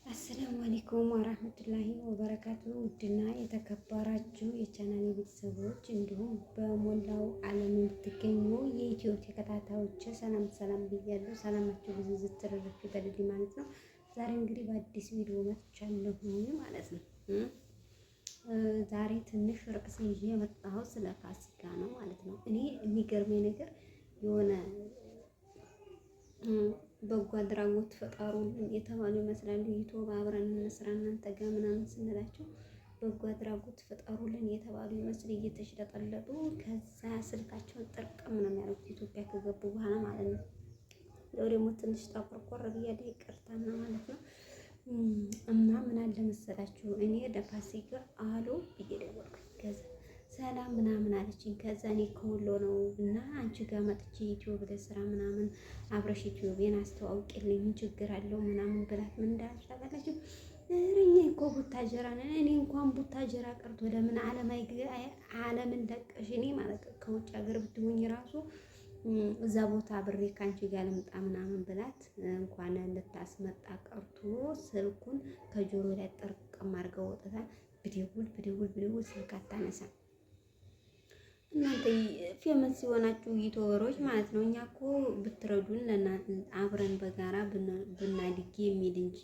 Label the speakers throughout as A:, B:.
A: አሰላሙ አለይኩም ወራህመቱላሂ ወበረካቱ። ውድና የተከበራችሁ የቻናሌ ቤተሰቦች እንዲሁም በሞላው ዓለም የምትገኙ የኢትዮ ተከታታዮች ሰላም ሰላም ብያለሁ። ሰላማችሁ ብዙ ዝትርርፍ ይበልልኝ ማለት ነው። ዛሬ እንግዲህ በአዲስ ቪዲዮ መጥቻለሁ ማለት ነው። ዛሬ ትንሽ ርዕስ ይዤ የመጣሁት ስለ ፋሲካ ነው ማለት ነው። እኔ የሚገርመኝ ነገር የሆነ በጎ አድራጎት ፈጣሩልን የተባሉ ይመስላሉ። ዩቲዩብ አብረን እንስራ እናንተ ጋር ምናምን ስንላቸው በጎ አድራጎት ፈጣሩልን የተባሉ ይመስል እየተሽለጠለጡ ከዛ ስልካቸውን ጥርቅም ነው የሚያደርጉት ኢትዮጵያ ከገቡ በኋላ ማለት ነው። ያው ደግሞ ትንሽ ጠቆርቆር ብያለሁ ይቅርታና ማለት ነው። እና ምን አለ መሰላችሁ እኔ ለፋሲካ አሉ እየደወልኩኝ ከዛ ሰላም ምናምን አለችኝ። ከዛ እኔ ከወሎ ነው እና አንቺ ጋር መጥቼ ዩቲዩብ ለስራ ምናምን አብረሽ ዩቲዩብን አስተዋውቂልኝ ምን ችግር አለው ምናምን ብላት ምን እንዳለች ታውቃላችሁ? እኛ እኮ ቡታጀራ ነን። እኔ እንኳን ቡታጀራ ቀርቶ ለምን ዓለምን ለቀሽ እኔ ማለት ከውጭ ሀገር ብትሆኝ ራሱ እዛ ቦታ ብሬ ካንቺ ጋር ልምጣ ምናምን ብላት እንኳን ልታስመጣ ቀርቶ ስልኩን ከጆሮ ላይ ጠርቅም አድርገው ወጥታ ብደውል ስልክ አታነሳም። እናንተ ፌመስ ሲሆናችሁ ዩቲዩበሮች ማለት ነው። እኛ እኮ ብትረዱን አብረን በጋራ ብናድግ የሚል እንጂ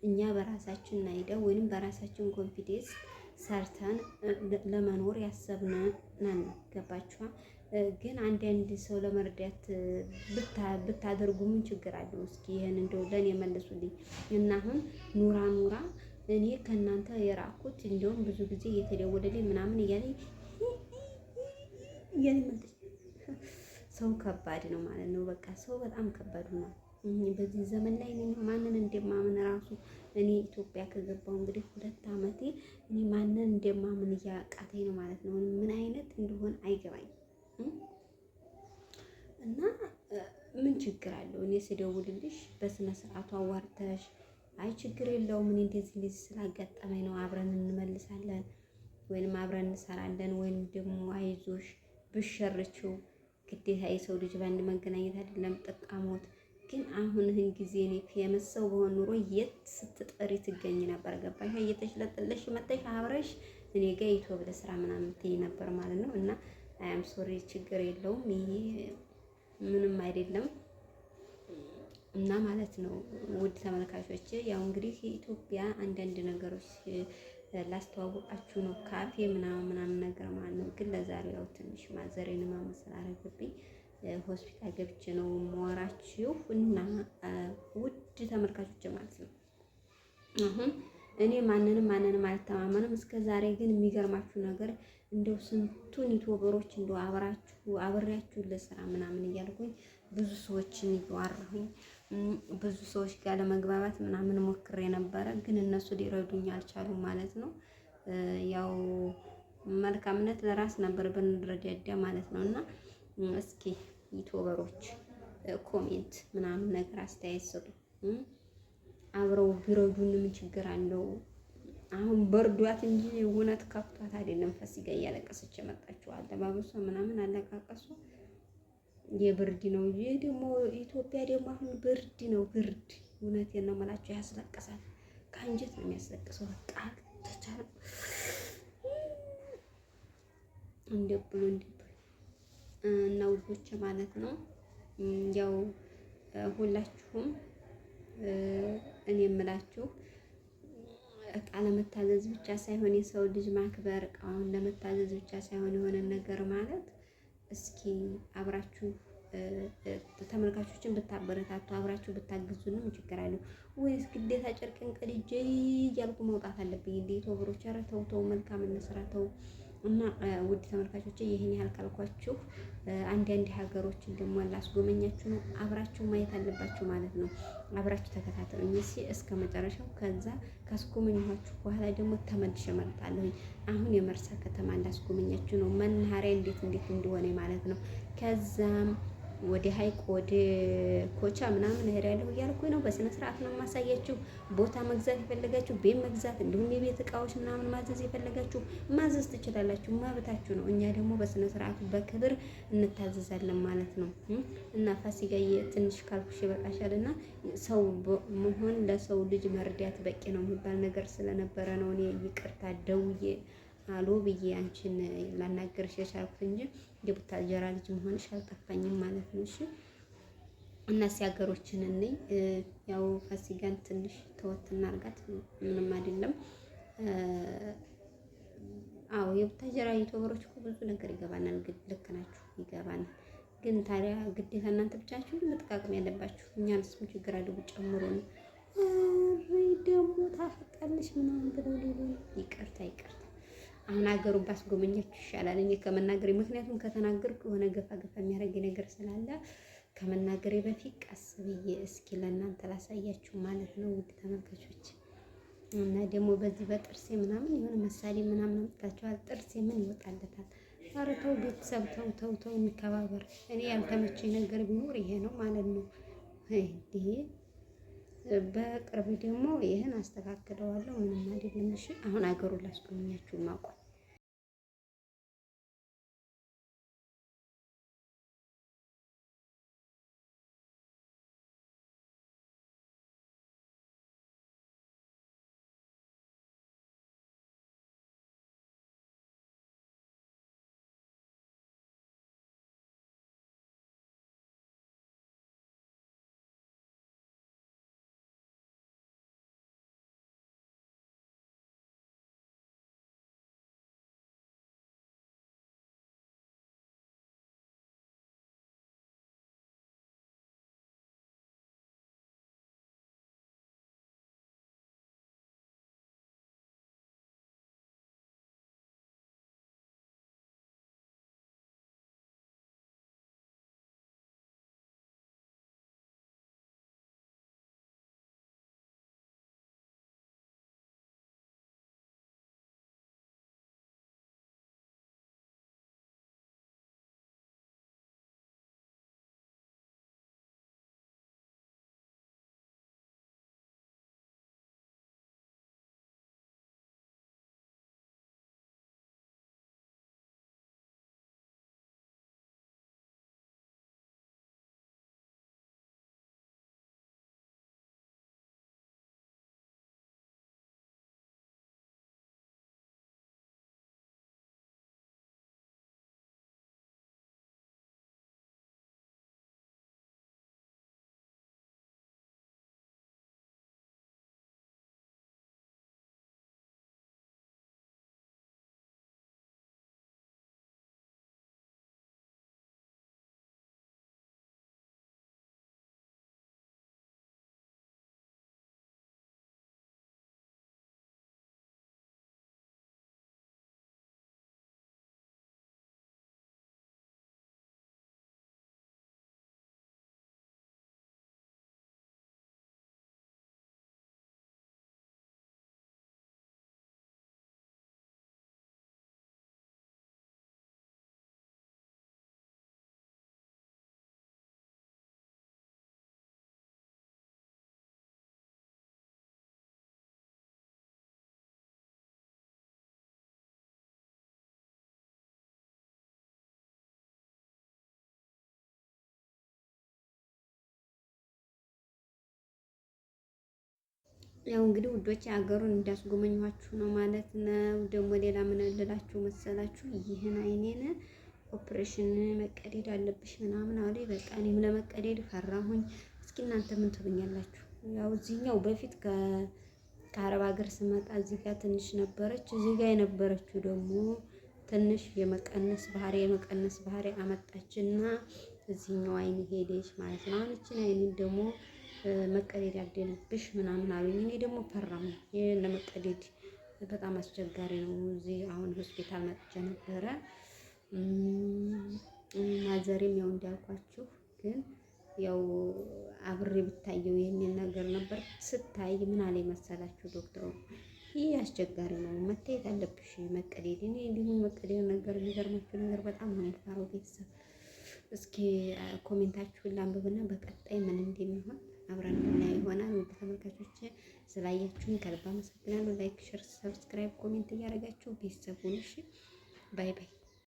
A: እኛ በራሳችን ናይደው ወይንም በራሳችን ኮንፊደንስ ሰርተን ለመኖር ያሰብን ነን። ገባችኋ? ግን አንድ ሰው ለመርዳት ብታደርጉ ምን ችግር አለው? እስኪ ይሄን እንደው ለኔ መልሱልኝ። እና አሁን ኑራ እኔ ከእናንተ የራኩት እንደውም ብዙ ጊዜ እየተደወለልኝ ምናምን እያለኝ ሰው ከባድ ነው ማለት ነው። በቃ ሰው በጣም ከባድ ነው። በዚህ ዘመን ላይ እኔ ማንን እንደማምን ራሱ እኔ ኢትዮጵያ ከገባሁ እንግዲህ 2 ዓመቴ እኔ ማንን እንደማምን እያቃተኝ ነው ማለት ነው። ምን አይነት እንደሆነ አይገባኝም። እና ምን ችግር አለው እኔ ስደውልልሽ በስነ ስርዓቱ አዋርተሽ አይ ችግር የለውም እኔ እንደዚህ ስላጋጠመኝ ነው አብረን እንመልሳለን ወይንም አብረን እንሰራለን ወይንም ደግሞ አይዞሽ ብሸርችው ግዴታ የሰው ልጅ ባንድ መገናኘት አይደለም ጥቃሞት። ግን አሁን ይህን ጊዜ እኔ ፌመስ ሰው በሆን ኑሮ የት ስትጠሪ ትገኝ ነበር? ገባሽ? እየተሽለጠለሽ መጣሽ አብረሽ እኔ ጋር ዩቲዩብ ለስራ ምናምን ትይ ነበር ማለት ነው። እና አያም ሶሪ ችግር የለውም ይሄ ምንም አይደለም። እና ማለት ነው ውድ ተመልካቾች ያው እንግዲህ የኢትዮጵያ አንዳንድ ነገሮች ላስተዋወቃችሁ ነው ካፌ ምናምን ነገር ማለት ነው። ግን ለዛሬው ያው ትንሽ ማዘሬን ማመሰል አረገብኝ ሆስፒታል ገብቼ ነው የማወራችሁ። እና ውድ ተመልካቾች ማለት ነው አሁን እኔ ማንንም አልተማመንም እስከ ዛሬ። ግን የሚገርማችሁ ነገር እንደው ስንቱን ዩቲዩበሮች እንደው አብሬያችሁ ለስራ ምናምን እያልኩኝ ብዙ ሰዎችን እያወራሁኝ ብዙ ሰዎች ጋር ለመግባባት ምናምን ሞክሬ ነበረ። ግን እነሱ ሊረዱኝ አልቻሉም ማለት ነው። ያው መልካምነት ለራስ ነበር ብንረዳዳ ማለት ነው። እና እስኪ ዩቲዩበሮች ኮሜንት ምናምን ነገር አስተያየት ስጡ። አብረው ቢረዱን ምን ችግር አለው? አሁን በርዷት እንጂ እውነት ከፍቷት አይደለም። ፋሲካ እያለቀሰች የመጣችው አለባበሷ ምናምን አለቃቀሷ የብርድ ነው እንጂ ደግሞ ኢትዮጵያ ደግሞ አሁን ብርድ ነው ብርድ። እውነቴን ነው የምላችሁ ያስለቅሳል። ከአንጀት ነው የሚያስለቅሰው። በቃ ተቻለ እንደብሎ እና ውዶች ማለት ነው ያው ሁላችሁም እኔ የምላችሁ እቃ ለመታዘዝ ብቻ ሳይሆን የሰው ልጅ ማክበር እቃውን ለመታዘዝ ብቻ ሳይሆን የሆነ ነገር ማለት እስኪ አብራችሁ ተመልካቾችን ብታበረታቱ አብራችሁ ብታግዙንም ችግር አለው ወይስ ግዴታ ጨርቅን ቀድጄ እያልኩ መውጣት አለብኝ? እንዴ ዩቲዩበሮች ኧረ ተው መልካም እንስራ ተው። እና ውድ ተመልካቾች ይሄን ያህል ካልኳችሁ አንዳንድ ሀገሮችን ደግሞ ላስጎመኛችሁ ነው። አብራችሁ ማየት አለባችሁ ማለት ነው። አብራችሁ ተከታተሉኝ እስከ መጨረሻው። ከዛ ካስጎመኛችሁ በኋላ ደግሞ ተመልሼ እመጣለሁ። አሁን የመርሳ ከተማ እንዳስጎመኛችሁ ነው። መናኸሪያ እንዴት እንደሆነ ማለት ነው። ከዛም ወደ ሀይቅ ወደ ኮቻ ምናምን እሄዳለሁ እያልኩኝ ነው። በስነ ስርዓት ነው የማሳያችሁ። ቦታ መግዛት የፈለጋችሁ ቤት መግዛት፣ እንዲሁም የቤት እቃዎች ምናምን ማዘዝ የፈለጋችሁ ማዘዝ ትችላላችሁ። መብታችሁ ነው። እኛ ደግሞ በስነ ስርዓቱ በክብር እንታዘዛለን ማለት ነው። እና ፋሲካዬ ትንሽ ካልኩሽ ይበቃሻል። እና ሰው መሆን ለሰው ልጅ መርዳት በቂ ነው የሚባል ነገር ስለነበረ ነው እኔ ይቅርታ ደውዬ አሎ ብዬ አንቺን ላናገርሽ የቻልኩት እንጂ የቡታጀራ ልጅ መሆንሽ አልጠፋኝም ማለት ነው። እሺ እና ሲያገሮችን እንይ ያው ፋሲካን ትንሽ ተወት እናርጋት፣ ምንም አይደለም። አዎ የቡታጀራ ዩቲዩበሮች እኮ ብዙ ነገር ይገባናል። ልክ ናችሁ፣ ይገባናል። ግን ታዲያ ግዴታ እናንተ ብቻችሁን መጠቃቀም ያለባችሁ እኛንስ ምን ችግር አለው ብትጨምሩ ነው? ደግሞ ታፈጣለሽ ምናምን ብለው ሌሎ ይቅርታ አሁን ሀገሩን ባስጎበኛችሁ ይሻላል እኔ ከመናገሬ። ምክንያቱም ከተናገርኩ የሆነ ገፋ የሚያደርገኝ ነገር ስላለ ከመናገሬ በፊት ቀስ ብዬ እስኪ ለእናንተ ላሳያችሁ ማለት ነው ውድ ተመልካቾች። እና ደግሞ በዚህ በጥርሴ ምናምን የሆነ ምሳሌ ምናምን አምጥታችኋል። ጥርሴ ምን ይወጣለታል? ኧረ ተው ቤተሰብ ተው እንከባበር። እኔ ያልተመቸኝ ነገር ቢኖር ይሄ ነው ማለት ነው። ይሄ በቅርብ ደግሞ ይህን አስተካክለዋለሁ። ምንም አይደለም። እሺ አሁን ሀገሩን ላስጎበኛችሁ ማውቀው ያው እንግዲህ ውዶች ሀገሩን እንዳስጎመኘኋችሁ ነው ማለት ነው። ደግሞ ሌላ ምን ልላችሁ መሰላችሁ? ይህን አይኔን ኦፕሬሽን መቀደድ አለብሽ ምናምን አለ። በቃ እኔም ለመቀደድ ፈራሁኝ። እስኪ እናንተ ምን ትሉኛላችሁ? ያው እዚህኛው በፊት ከአረብ ሀገር ስመጣ እዚህ ጋር ትንሽ ነበረች። እዚህ ጋር የነበረችው ደግሞ ትንሽ የመቀነስ ባህሪ አመጣችና እዚህኛው አይን ሄደች ማለት ነው። አሁን እችን አይኔን ደግሞ መቀደድ ያደልብሽ ምናምን አሉኝ። እኔ ደግሞ ፈራሁ። ይሄን ለመቀደድ በጣም አስቸጋሪ ነው። እዚህ አሁን ሆስፒታል መጥቼ ነበረ። ማዘሬም ያው እንዳልኳችሁ ግን ያው አብሬ ብታየው የሚል ነገር ነበር። ስታይ ምን አለ መሰላችሁ ዶክተሩ፣ ይህ አስቸጋሪ ነው፣ መታየት አለብሽ መቀደድ። እኔ እንዲሁ መቀደድ ነገር የሚገርማችሁ ነገር በጣም ነው የምፈራው ቤተሰብ እስኪ ኮሜንታችሁን ላንብብና በቀጣይ ምን እንደሚሆን አብረን የምናየው ይሆናል። ውድ ተመልካቾች ስላያችሁኝ ከልብ አመሰግናለሁ። ላይክ፣ ሼር፣ ሰብስክራይብ፣ ኮሜንት እያደረጋችሁ ቤተሰቡን እሺ። ባይ ባይ።